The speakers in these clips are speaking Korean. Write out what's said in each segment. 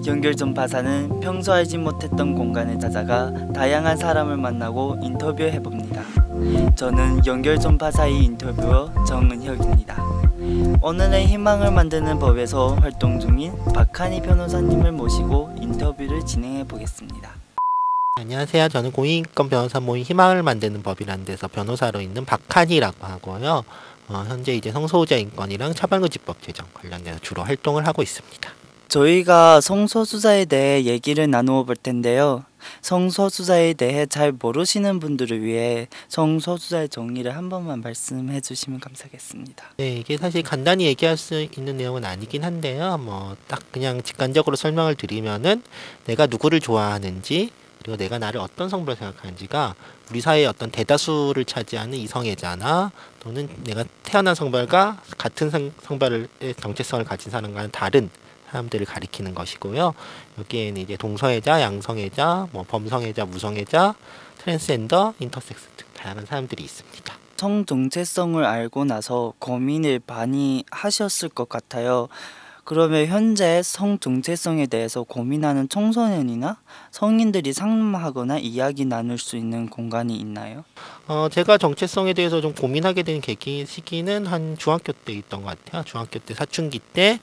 연결전파사는 평소 알지 못했던 공간에 찾아가 다양한 사람을 만나고 인터뷰해봅니다. 저는 연결전파사의 인터뷰어 정은혁입니다. 오늘의 희망을 만드는 법에서 활동 중인 박한희 변호사님을 모시고 인터뷰를 진행해보겠습니다. 안녕하세요. 저는 공익인권 변호사 모임 희망을 만드는 법이라는 데서 변호사로 있는 박한희라고 하고요. 현재 이제 성소수자 인권이랑 차별금지법 제정 관련해서 주로 활동을 하고 있습니다. 저희가 성소수자에 대해 얘기를 나누어 볼 텐데요. 성소수자에 대해 잘 모르시는 분들을 위해 성소수자의 정의를 한 번만 말씀해 주시면 감사하겠습니다. 네, 이게 사실 간단히 얘기할 수 있는 내용은 아니긴 한데요. 딱 그냥 직관적으로 설명을 드리면은 내가 누구를 좋아하는지 그리고 내가 나를 어떤 성별로 생각하는지가 우리 사회의 어떤 대다수를 차지하는 이성애자나 또는 내가 태어난 성별과 같은 성별의 정체성을 가진 사람과는 다른 사람들을 가리키는 것이고요. 여기에는 이제 동성애자, 양성애자, 범성애자, 무성애자, 트랜스젠더, 인터섹스 등 다양한 사람들이 있습니다. 성 정체성을 알고 나서 고민을 많이 하셨을 것 같아요. 그러면 현재 성 정체성에 대해서 고민하는 청소년이나 성인들이 상담하거나 이야기 나눌 수 있는 공간이 있나요? 제가 정체성에 대해서 좀 고민하게 된 시기는 한 중학교 때 있던 것 같아요. 중학교 때 사춘기 때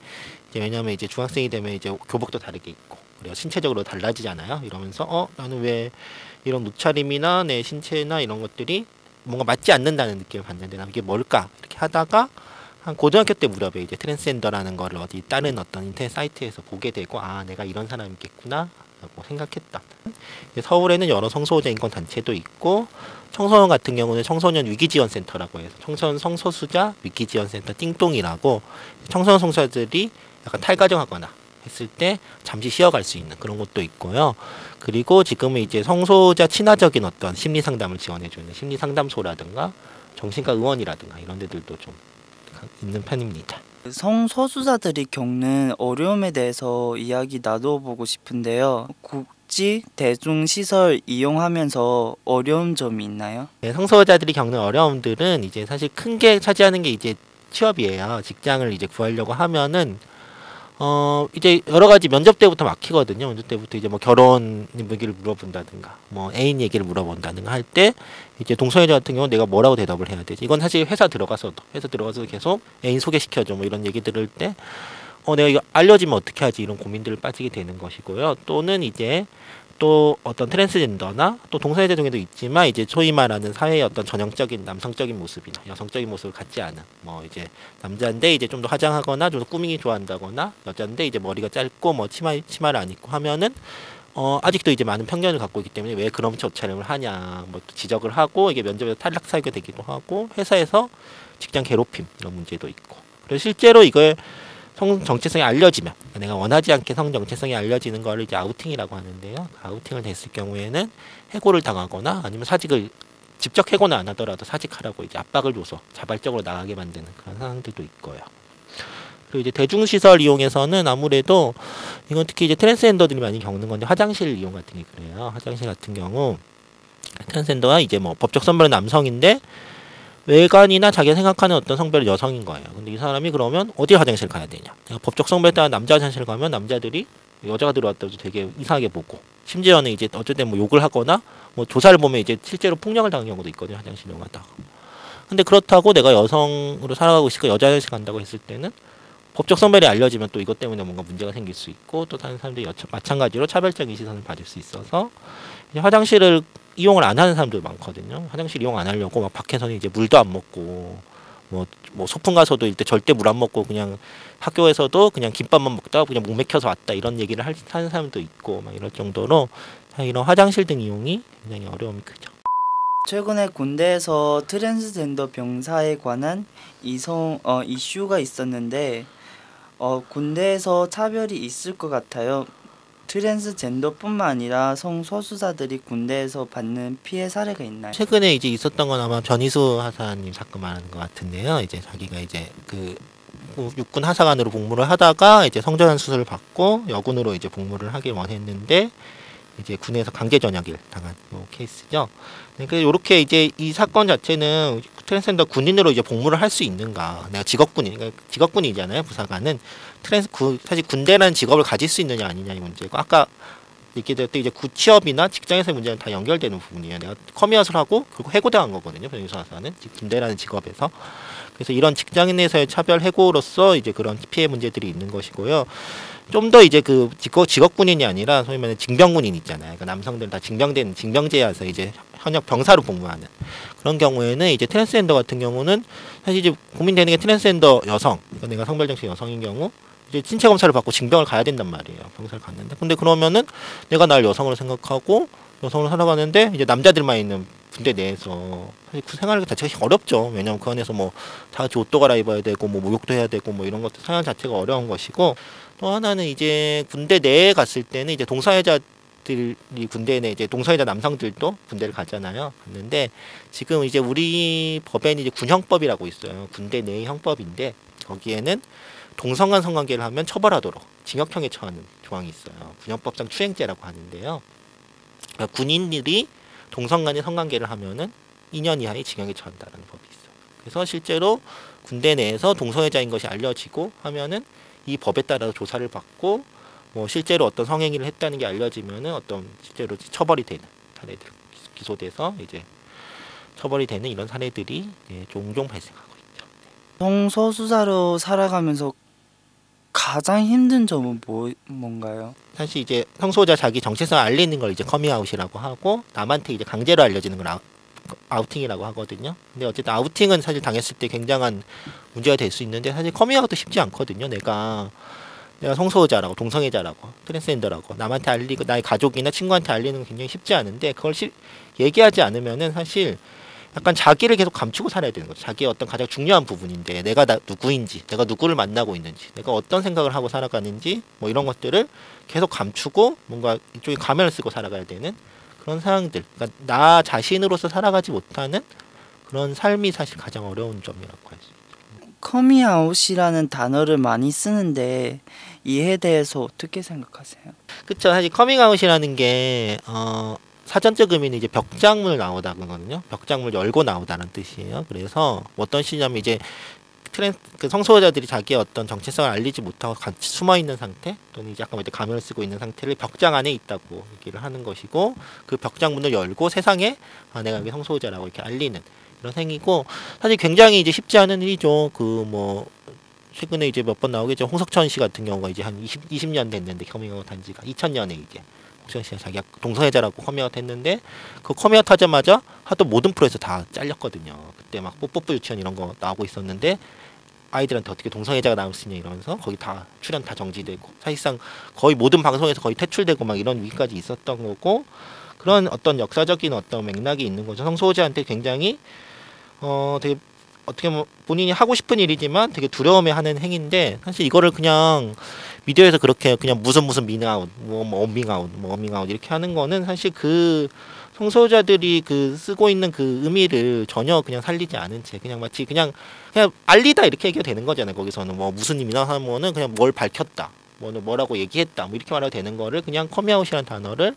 왜냐하면 이제 중학생이 되면 이제 교복도 다르게 입고 그리고 신체적으로 달라지잖아요. 이러면서 나는 왜 이런 옷차림이나 내 신체나 이런 것들이 뭔가 맞지 않는다는 느낌을 받는데 난 이게 뭘까 이렇게 하다가 한 고등학교 때 무렵에 이제 트랜스젠더라는 거를 어디 다른 어떤 인터넷 사이트에서 보게 되고 내가 이런 사람이겠구나 라고 생각했다. 서울에는 여러 성소수자 인권 단체도 있고 청소년 같은 경우는 청소년 위기지원센터라고 해서 청소년 성소수자 위기지원센터 띵똥이라고 청소년 성소수자들이 약간 탈가정하거나 했을 때 잠시 쉬어갈 수 있는 그런 것도 있고요. 그리고 지금은 이제 성소수자 친화적인 어떤 심리 상담을 지원해주는 심리 상담소라든가 정신과 의원이라든가 이런 데들도 좀 있는 편입니다. 성소수자들이 겪는 어려움에 대해서 이야기 나눠보고 싶은데요. 국지 대중시설 이용하면서 어려운 점이 있나요? 네, 성소수자들이 겪는 어려움들은 이제 사실 큰 게 차지하는 게 이제 취업이에요. 직장을 이제 구하려고 하면은 이제 여러 가지 면접 때부터 막히거든요. 면접 때부터 이제 결혼 얘기를 물어본다든가, 애인 얘기를 물어본다든가 할 때, 이제 동성애자 같은 경우는 내가 뭐라고 대답을 해야 되지? 이건 사실 회사 들어가서도 계속 애인 소개시켜줘, 이런 얘기 들을 때, 내가 이거 알려지면 어떻게 하지? 이런 고민들을 빠지게 되는 것이고요. 또는 이제, 또 어떤 트랜스젠더나 또 동성애자 중에도 있지만 이제 소위 말하는 사회의 어떤 전형적인 남성적인 모습이나 여성적인 모습을 갖지 않은 이제 남자인데 이제 좀 더 화장하거나 좀 더 꾸미기 좋아한다거나 여자인데 이제 머리가 짧고 치마를 안 입고 하면은 아직도 이제 많은 편견을 갖고 있기 때문에 왜 그런 옷차림을 하냐 또 지적을 하고 이게 면접에서 탈락 사유가 되기도 하고 회사에서 직장 괴롭힘 이런 문제도 있고 그래서 실제로 이걸 성 정체성이 알려지면 내가 원하지 않게 성 정체성이 알려지는 거를 이제 아우팅이라고 하는데요. 아우팅을 됐을 경우에는 해고를 당하거나 아니면 사직을 직접 해고는 안 하더라도 사직하라고 이제 압박을 줘서 자발적으로 나가게 만드는 그런 상황들도 있고요. 그리고 이제 대중시설 이용해서는 아무래도 이건 특히 이제 트랜스젠더들이 많이 겪는 건데 화장실 이용 같은 게 그래요. 화장실 같은 경우 트랜스젠더가 이제 법적 성별은 남성인데 외관이나 자기가 생각하는 어떤 성별은 여성인 거예요. 근데 이 사람이 그러면 어디 화장실 가야 되냐? 법적 성별에 따라 남자 화장실 가면 남자들이 여자가 들어왔다고 되게 이상하게 보고 심지어는 이제 어쨌든 욕을 하거나 조사를 보면 이제 실제로 폭력을 당한 경우도 있거든요. 화장실 이용하다가. 근데 그렇다고 내가 여성으로 살아가고 있으니까 여자 화장실 간다고 했을 때는 법적 성별이 알려지면 또 이것 때문에 뭔가 문제가 생길 수 있고 또 다른 사람들이 마찬가지로 차별적인 시선을 받을 수 있어서 이제 화장실을 이용을 안 하는 사람들 많거든요. 화장실 이용 안 하려고 밖에서는 이제 물도 안 먹고 소풍 가서도 일단 절대 물 안 먹고 그냥 학교에서도 그냥 김밥만 먹다가 그냥 목 맥혀서 왔다 이런 얘기를 하는 사람도 있고 이럴 정도로 이런 화장실 등 이용이 굉장히 어려움이 크죠. 최근에 군대에서 트랜스젠더 병사에 관한 이슈가 있었는데 군대에서 차별이 있을 것 같아요. 트랜스젠더뿐만 아니라 성소수자들이 군대에서 받는 피해 사례가 있나요? 최근에 이제 있었던 건 아마 변희수 하사님 사건 말하는 것 같은데요. 이제 자기가 이제 육군 하사관으로 복무를 하다가 이제 성전환 수술을 받고 여군으로 이제 복무를 하길 원했는데 이제 군에서 강제 전역을 당한 요 케이스죠. 그러니까 이렇게 이제 이 사건 자체는 트랜스젠더 군인으로 이제 복무를 할 수 있는가? 내가 직업군인, 그러니까 직업군이잖아요. 부사관은 사실 군대라는 직업을 가질 수 있느냐 아니냐의 문제고, 아까 얘기했듯이 이제 취업이나 직장에서의 문제는 다 연결되는 부분이에요. 내가 커미아웃을 하고 그리고 해고당한 거거든요. 변호사는 군대라는 직업에서. 그래서 이런 직장 내에서의 차별 해고로서 이제 그런 피해 문제들이 있는 것이고요. 좀 더 이제 그 직업군인이 아니라 소위 말하는 징병군인 있잖아요. 그러니까 남성들은 다 징병제여서 이제 현역 병사로 복무하는 그런 경우에는 이제 트랜스젠더 같은 경우는 사실 이제 고민되는 게 트랜스젠더 여성, 그러니까 내가 성별정식 여성인 경우 이제 신체 검사를 받고 징병을 가야 된단 말이에요. 병사를 갔는데, 근데 그러면은 내가 날 여성으로 생각하고 여성으로 살아가는데 이제 남자들만 있는 군대 내에서 사실 그 생활 자체가 어렵죠. 왜냐하면 그 안에서 뭐 다 같이 옷도 갈아입어야 되고 뭐 목욕도 해야 되고 뭐 이런 것들 생활 자체가 어려운 것이고, 또 하나는 이제 군대 내에 갔을 때는 이제 동성애자들이 군대 내 이제 동성애자 남성들도 군대를 갔잖아요. 갔는데 지금 이제 우리 법에는 이제 군형법이라고 있어요. 군대 내의 형법인데 거기에는 동성간 성관계를 하면 처벌하도록 징역형에 처하는 조항이 있어요. 군형법상 추행죄라고 하는데요. 그러니까 군인들이 동성간의 성관계를 하면은 2년 이하의 징역에 처한다는 법이 있어요. 그래서 실제로 군대 내에서 동성애자인 것이 알려지고 하면은 이 법에 따라서 조사를 받고 뭐 실제로 어떤 성행위를 했다는 게 알려지면은 어떤 실제로 처벌이 되는 사례들, 기소돼서 이제 처벌이 되는 이런 사례들이 종종 발생하고 있죠. 성소수자로 살아가면서 가장 힘든 점은 뭔가요? 사실 이제 성소수자 자기 정체성을 알리는 걸 이제 커밍아웃이라고 하고, 남한테 이제 강제로 알려지는 걸 아우팅이라고 하거든요. 근데 어쨌든 아우팅은 사실 당했을 때 굉장한 문제가 될 수 있는데, 사실 커밍아웃도 쉽지 않거든요. 내가 성소수자라고, 동성애자라고, 트랜스젠더라고 남한테 알리고 나의 가족이나 친구한테 알리는 건 굉장히 쉽지 않은데, 그걸 얘기하지 않으면은 사실 약간 자기를 계속 감추고 살아야 되는 거죠. 자기의 어떤 가장 중요한 부분인데, 내가 누구인지, 내가 누구를 만나고 있는지, 내가 어떤 생각을 하고 살아가는지, 뭐 이런 것들을 계속 감추고 뭔가 이쪽에 가면을 쓰고 살아가야 되는 그런 상황들. 그러니까 나 자신으로서 살아가지 못하는 그런 삶이 사실 가장 어려운 점이라고 할 수 있죠. 커미아웃이라는 단어를 많이 쓰는데 이에 대해서 어떻게 생각하세요? 그쵸. 사실 커밍아웃이라는 게 사전적 의미는 이제 벽장물 나오다거든요. 벽장물 열고 나오다는 뜻이에요. 그래서 어떤 시냐면 이제 그 성소수자들이 자기의 어떤 정체성을 알리지 못하고 같이 숨어 있는 상태, 또는 이제 약간 가면을 쓰고 있는 상태를 벽장 안에 있다고 얘기를 하는 것이고, 그 벽장 문을 열고 세상에 내가 여기 성소수자라고 이렇게 알리는 이런 행위고, 사실 굉장히 이제 쉽지 않은 일이죠. 그 뭐 최근에 이제 몇 번 나오겠죠. 홍석천 씨 같은 경우가 이제 한 20년 됐는데 커밍아웃 한 지가 2000년에 이제 홍석천 씨가 자기가 동성애자라고 커밍아웃 했는데, 그 커밍아웃 하자마자 하도 모든 프로에서 다 잘렸거든요. 그때 막 뽀뽀뽀 유치원 이런 거 나오고 있었는데 아이들한테 어떻게 동성애자가 나올 수 있냐 이러면서 거기 다 출연 다 정지되고, 사실상 거의 모든 방송에서 거의 퇴출되고 막 이런 위기까지 있었던 거고, 그런 어떤 역사적인 어떤 맥락이 있는 거죠. 성소수자한테 굉장히 되게 어떻게 보면 본인이 하고 싶은 일이지만 되게 두려움해하는 행위인데, 사실 이거를 그냥 미디어에서 그렇게 그냥 무슨 미나웃, 뭐 어밍아웃 이렇게 하는 거는 사실 그 성소수자들이 그 쓰고 있는 그 의미를 전혀 그냥 살리지 않은 채 그냥 마치 그냥 알리다 이렇게 얘기가 되는 거잖아요. 거기서는 뭐 무슨 의미나 하면은 그냥 뭘 밝혔다, 뭐라고 얘기했다, 뭐 이렇게 말하면 되는 거를 그냥 커밍아웃이라는 단어를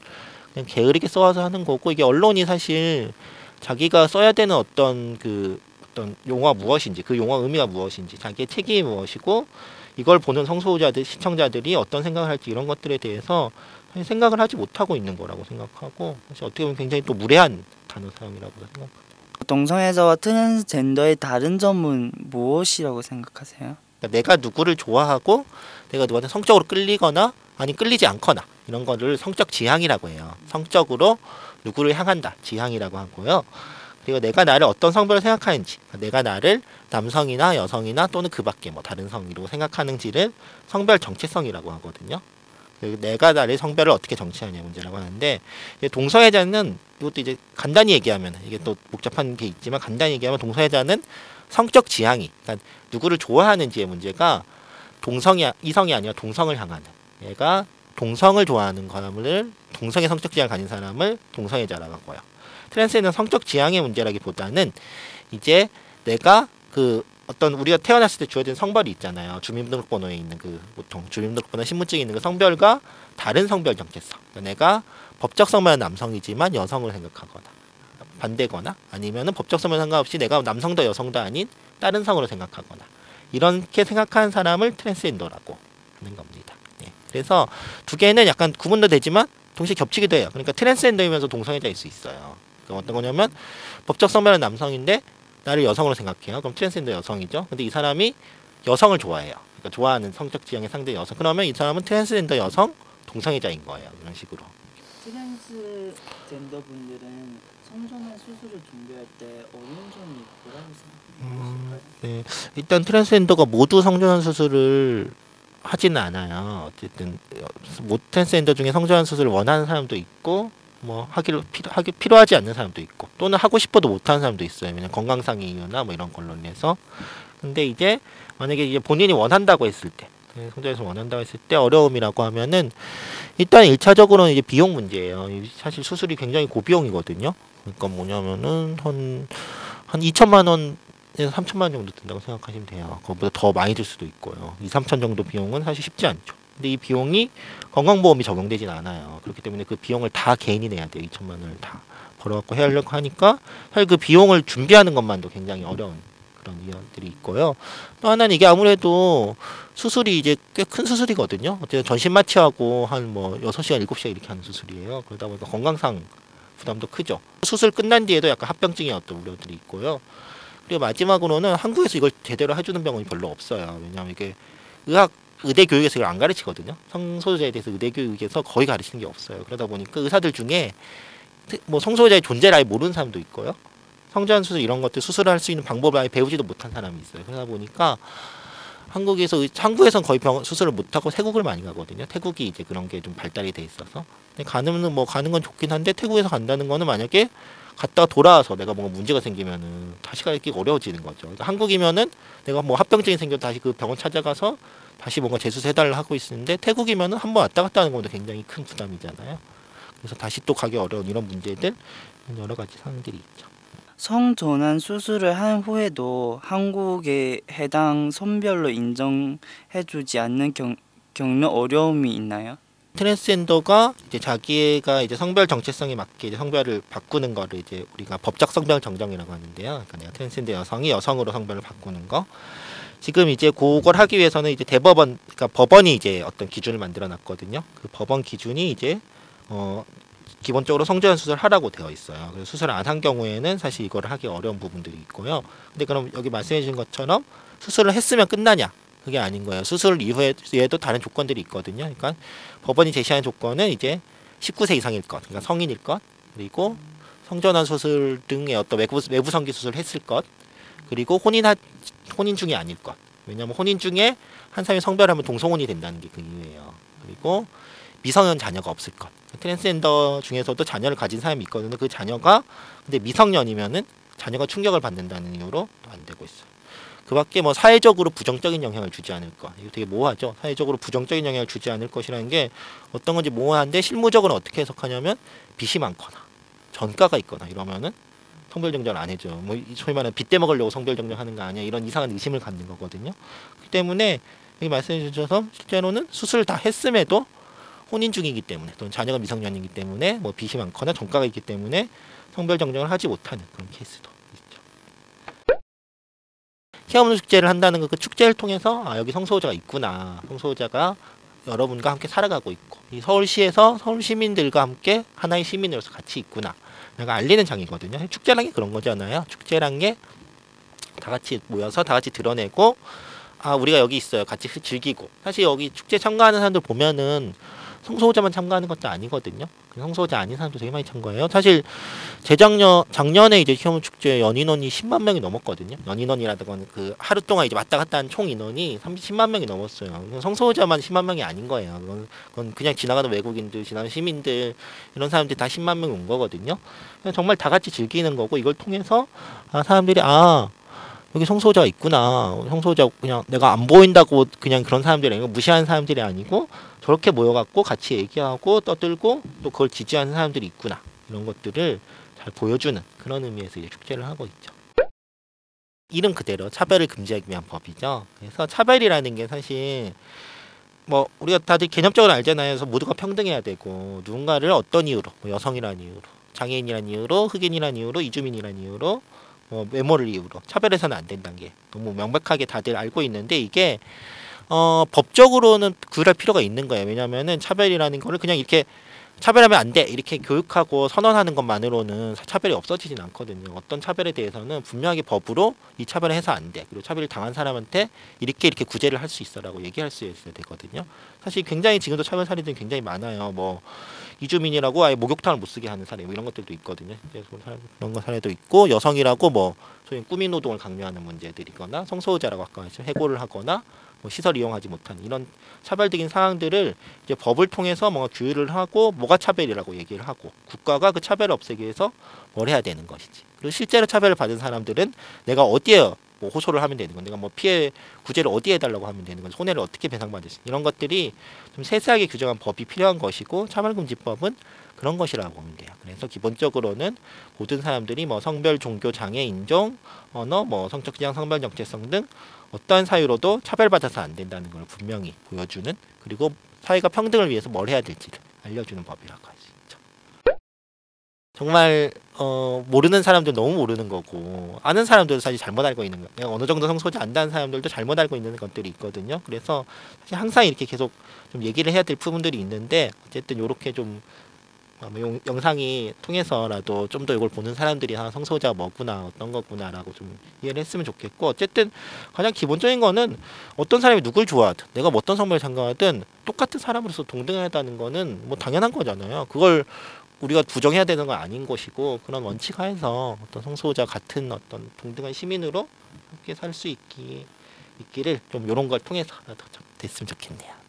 그냥 게으르게 써와서 하는 거고, 이게 언론이 사실 자기가 써야 되는 어떤 용어가 무엇인지, 그 용어 의미가 무엇인지, 자기의 책임이 무엇이고, 이걸 보는 성소수자들, 시청자들이 어떤 생각을 할지 이런 것들에 대해서 생각을 하지 못하고 있는 거라고 생각하고, 사실 어떻게 보면 굉장히 또 무례한 단어 사용이라고 생각합니다. 동성애자와 트랜스젠더의 다른 점은 무엇이라고 생각하세요? 그러니까 내가 누구를 좋아하고 내가 누구한테 성적으로 끌리거나 아니 끌리지 않거나 이런 거를 성적 지향이라고 해요. 성적으로 누구를 향한다, 지향이라고 하고요. 그리고 내가 나를 어떤 성별을 생각하는지, 내가 나를 남성이나 여성이나 또는 그 밖에 뭐 다른 성이라고 생각하는지를 성별 정체성이라고 하거든요. 내가 나를 성별을 어떻게 정치하냐 문제라고 하는데, 동성애자는 이것도 이제 간단히 얘기하면, 이게 또 복잡한 게 있지만 간단히 얘기하면 동성애자는 성적 지향이, 그러니까 누구를 좋아하는지의 문제가 이성이 아니라 동성을 향하는, 얘가 동성을 좋아하는 사람을, 동성의 성적 지향을 가진 사람을 동성애자라고 하고요. 트랜스는 성적 지향의 문제라기보다는 이제 내가 그 어떤 우리가 태어났을 때 주어진 성별이 있잖아요. 주민등록번호에 있는 그 보통 주민등록번호 신분증에 있는 그 성별과 다른 성별 정체성. 그러니까 내가 법적 성별은 남성이지만 여성을 생각하거나 반대거나 아니면은 법적 성별 상관없이 내가 남성도 여성도 아닌 다른 성으로 생각하거나 이렇게 생각하는 사람을 트랜스젠더라고 하는 겁니다. 네. 그래서 두 개는 약간 구분도 되지만 동시에 겹치기도 해요. 그러니까 트랜스젠더이면서 동성애자일 수 있어요. 그러니까 어떤 거냐면 법적 성별은 남성인데 나를 여성으로 생각해요. 그럼 트랜스젠더 여성이죠. 근데 이 사람이 여성을 좋아해요. 그러니까 좋아하는 성적 지향의 상대 여성. 그러면 이 사람은 트랜스젠더 여성 동성애자인 거예요. 이런 식으로. 트랜스젠더 분들은 성전환 수술을 준비할 때 어려운 점이 뭐라고 생각하세요? 네. 일단 트랜스젠더가 모두 성전환 수술을 하지는 않아요. 어쨌든 트랜스젠더 중에 성전환 수술을 원하는 사람도 있고 뭐 하기 필요하지 않는 사람도 있고 또는 하고 싶어도 못하는 사람도 있어요. 왜냐면 건강상의 이유나 뭐 이런 걸로 인해서. 근데 이제 만약에 이제 본인이 원한다고 했을 때 성전환에서 원한다고 했을 때 어려움이라고 하면은 일단 1차적으로는 이제 비용 문제예요. 사실 수술이 굉장히 고비용이거든요. 그러니까 뭐냐면은 한 2천만 원에서 3천만 원 정도 든다고 생각하시면 돼요. 그것보다 더 많이 들 수도 있고요. 2, 3천 정도 비용은 사실 쉽지 않죠. 근데 이 비용이 건강보험이 적용되진 않아요. 그렇기 때문에 그 비용을 다 개인이 내야 돼요. 2천만 원을 다 벌어갖고 해야 하려고 하니까 사실 그 비용을 준비하는 것만도 굉장히 어려운 그런 이유들이 있고요. 또 하나는 이게 아무래도 수술이 이제 꽤 큰 수술이거든요. 어쨌든 전신 마취하고 한 뭐 6시간, 7시간 이렇게 하는 수술이에요. 그러다 보니까 건강상 부담도 크죠. 수술 끝난 뒤에도 약간 합병증의 어떤 우려들이 있고요. 그리고 마지막으로는 한국에서 이걸 제대로 해주는 병원이 별로 없어요. 왜냐하면 이게 의대 교육에서 이걸 안 가르치거든요. 성소수자에 대해서 의대 교육에서 거의 가르치는 게 없어요. 그러다 보니까 의사들 중에 뭐 성소수자의 존재를 아예 모르는 사람도 있고요. 성전환 수술 이런 것들 수술할 수 있는 방법을 아예 배우지도 못한 사람이 있어요. 그러다 보니까 한국에선 거의 수술을 못 하고 태국을 많이 가거든요. 태국이 이제 그런 게 좀 발달이 돼 있어서. 근데 가는 건 좋긴 한데 태국에서 간다는 거는 만약에 갔다가 돌아와서 내가 뭔가 문제가 생기면은 다시 가기 어려워지는 거죠. 그러니까 한국이면은 내가 뭐 합병증이 생겨도 다시 그 병원 찾아가서 다시 뭔가 재수해달라 하고 있는데 태국이면은 한번 왔다 갔다 하는 것도 굉장히 큰 부담이잖아요. 그래서 다시 또 가기 어려운 이런 문제들 여러 가지 상황들이 있죠. 성전환 수술을 한 후에도 한국의 해당 성별로 인정해주지 않는 겪는 어려움이 있나요? 트랜스젠더가 이제 자기가 이제 성별 정체성에 맞게 이제 성별을 바꾸는 거를 이제 우리가 법적 성별 정정이라고 하는데요. 그러니까 내가 트랜스젠더 여성이 여성으로 성별을 바꾸는 거. 지금 이제 그걸 하기 위해서는 이제 대법원, 그러니까 법원이 이제 어떤 기준을 만들어 놨거든요. 그 법원 기준이 이제 기본적으로 성전환 수술을 하라고 되어 있어요. 그래서 수술을 안 한 경우에는 사실 이걸 하기 어려운 부분들이 있고요. 근데 그럼 여기 말씀해 주신 것처럼 수술을 했으면 끝나냐? 그게 아닌 거예요. 수술 이후에도 다른 조건들이 있거든요. 그러니까 법원이 제시하는 조건은 이제 19세 이상일 것, 그러니까 성인일 것, 그리고 성전환 수술 등의 어떤 외부 성기 수술을 했을 것, 그리고 혼인 중이 아닐 것. 왜냐하면 혼인 중에 한 사람이 성별하면 동성혼이 된다는 게 그 이유예요. 그리고 미성년 자녀가 없을 것. 트랜스젠더 중에서도 자녀를 가진 사람이 있거든요. 그 자녀가 근데 미성년이면은 자녀가 충격을 받는다는 이유로 또 안 되고 있어요. 그밖에 뭐 사회적으로 부정적인 영향을 주지 않을 것. 이거 되게 모호하죠. 사회적으로 부정적인 영향을 주지 않을 것이라는 게 어떤 건지 모호한데 실무적으로 어떻게 해석하냐면 빚이 많거나 전가가 있거나 이러면은 성별 정정을 안 해줘. 뭐 소위 말하는 빚 떼먹으려고 성별 정정하는 거 아니야. 이런 이상한 의심을 갖는 거거든요. 그렇기 때문에 여기 말씀해 주셔서 실제로는 수술을 다 했음에도 혼인 중이기 때문에 또는 자녀가 미성년이기 때문에 뭐 빚이 많거나 전가가 있기 때문에 성별 정정을 하지 못하는 그런 케이스도 있죠. 시험으로 축제를 한다는 그 축제를 통해서 여기 성소호자가 있구나. 성소호자가 여러분과 함께 살아가고 있고 이 서울시에서 서울 시민들과 함께 하나의 시민으로서 같이 있구나. 내가 알리는 장이거든요. 축제란 게 그런 거잖아요. 축제란 게 다 같이 모여서 다 같이 드러내고 우리가 여기 있어요. 같이 즐기고. 사실 여기 축제 참가하는 사람들 보면은 성소호자만 참가하는 것도 아니거든요. 성소호자 아닌 사람도 되게 많이 참가해요. 사실 작년에 이제 시험 축제 연인원이 10만 명이 넘었거든요. 연인원이라든가 그 하루 동안 이제 왔다 갔다 한 총 인원이 10만 명이 넘었어요. 성소호자만 10만 명이 아닌 거예요. 그건 그냥 지나가는 외국인들, 지나가는 시민들 이런 사람들이 다 10만 명이 온 거거든요. 정말 다 같이 즐기는 거고 이걸 통해서 사람들이 여기 성소호자가 있구나. 성소호자 그냥 내가 안 보인다고 그냥 그런 사람들이 아니고 무시하는 사람들이 아니고 저렇게 모여갖고 같이 얘기하고 떠들고 또 그걸 지지하는 사람들이 있구나. 이런 것들을 잘 보여주는 그런 의미에서 이제 축제를 하고 있죠. 이름 그대로 차별을 금지하기 위한 법이죠. 그래서 차별이라는 게 사실 뭐 우리가 다들 개념적으로 알잖아요. 그래서 모두가 평등해야 되고 누군가를 어떤 이유로 뭐 여성이라는 이유로 장애인이라는 이유로 흑인이라는 이유로 이주민이라는 이유로 외모를 이유로 차별해서는 안 된다는 게 너무 명백하게 다들 알고 있는데 이게 법적으로는 그럴 필요가 있는 거예요. 왜냐하면은 차별이라는 거를 그냥 이렇게 차별하면 안 돼 이렇게 교육하고 선언하는 것만으로는 차별이 없어지진 않거든요. 어떤 차별에 대해서는 분명하게 법으로 이 차별을 해서 안 돼. 그리고 차별을 당한 사람한테 이렇게 구제를 할 수 있어라고 얘기할 수 있어야 되거든요. 사실 굉장히 지금도 차별 사례들이 굉장히 많아요. 뭐 이주민이라고 아예 목욕탕을 못 쓰게 하는 사례 뭐 이런 것들도 있거든요. 그런 거 사례도 있고 여성이라고 뭐 소위 꾸미 노동을 강요하는 문제들이거나 성소수자라고 아까 해고를 하거나 뭐 시설 이용하지 못하는 이런 차별적인 상황들을 이제 법을 통해서 뭔가 규율을 하고 뭐가 차별이라고 얘기를 하고 국가가 그 차별을 없애기 위해서 뭘 해야 되는 것이지. 그리고 실제로 차별을 받은 사람들은 내가 어디에 뭐 호소를 하면 되는 건 내가 뭐 피해 구제를 어디에 해달라고 하면 되는 건 손해를 어떻게 배상받을 수 이런 것들이 좀 세세하게 규정한 법이 필요한 것이고 차별금지법은 그런 것이라고 보면 돼요. 그래서 기본적으로는 모든 사람들이 뭐 성별, 종교, 장애, 인종, 언어, 뭐 성적 지향, 성별 정체성 등 어떠한 사유로도 차별받아서 안 된다는 걸 분명히 보여주는 그리고 사회가 평등을 위해서 뭘 해야 될지를 알려주는 법이라고 할 수 있죠. 정말 모르는 사람들 너무 모르는 거고 아는 사람들도 사실 잘못 알고 있는 거예요. 어느 정도 성소지 안다는 사람들도 잘못 알고 있는 것들이 있거든요. 그래서 사실 항상 이렇게 계속 좀 얘기를 해야 될 부분들이 있는데 어쨌든 이렇게 좀 영상이 통해서라도 좀 더 이걸 보는 사람들이 성소수자가 뭐구나 어떤 거구나라고 좀 이해를 했으면 좋겠고 어쨌든 가장 기본적인 거는 어떤 사람이 누굴 좋아하든 내가 뭐 어떤 성별을 상관하든 똑같은 사람으로서 동등하다는 거는 뭐 당연한 거잖아요. 그걸 우리가 부정해야 되는 건 아닌 것이고 그런 원칙 하에서 어떤 성소수자 같은 어떤 동등한 시민으로 함께 살 수 있기를 좀 이런 걸 통해서 하나 더 됐으면 좋겠네요.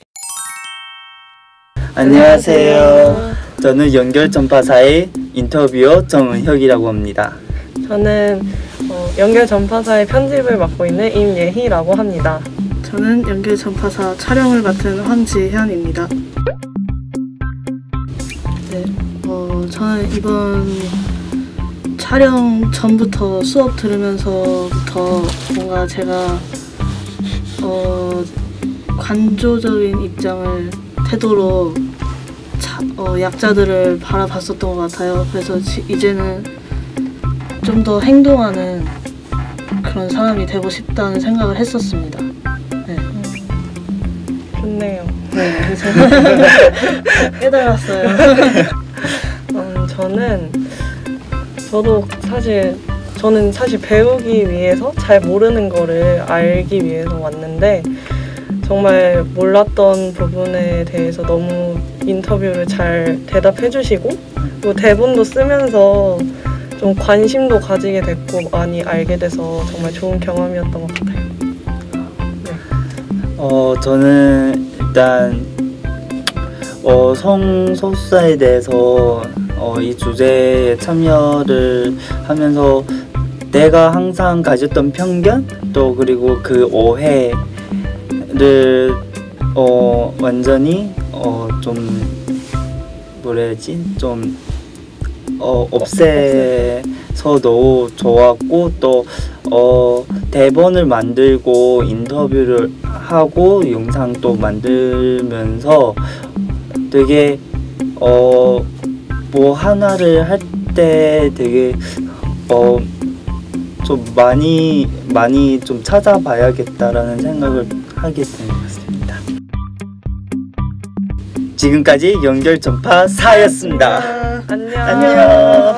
안녕하세요. 저는 연결전파사의 인터뷰어 정은혁이라고 합니다. 저는 연결전파사의 편집을 맡고 있는 임예희라고 합니다. 저는 연결전파사 촬영을 맡은 황지현입니다. 네, 저는 이번 촬영 전부터 수업 들으면서부터 뭔가 제가 관조적인 입장을 태도로 약자들을 바라봤었던 것 같아요. 그래서 이제는 좀 더 행동하는 그런 사람이 되고 싶다는 생각을 했었습니다. 네. 좋네요. 네, 그래서 깨달았어요. 저는 사실 배우기 위해서 잘 모르는 거를 알기 위해서 왔는데 정말 몰랐던 부분에 대해서 너무 인터뷰를 잘 대답해 주시고 또 대본도 쓰면서 좀 관심도 가지게 됐고 많이 알게 돼서 정말 좋은 경험이었던 것 같아요. 네. 저는 일단 성소수자에 대해서 이 주제에 참여를 하면서 내가 항상 가졌던 편견 또 그리고 그 오해를 완전히 좀 뭐라 해야지 좀 없애서도 좋았고 또 대본을 만들고 인터뷰를 하고 영상도 만들면서 되게 뭐 하나를 할 때 되게 좀 많이 좀 찾아봐야겠다라는 생각을 하게 된 것 같습니다. 지금까지 연결전파 4였습니다. 안녕. 안녕.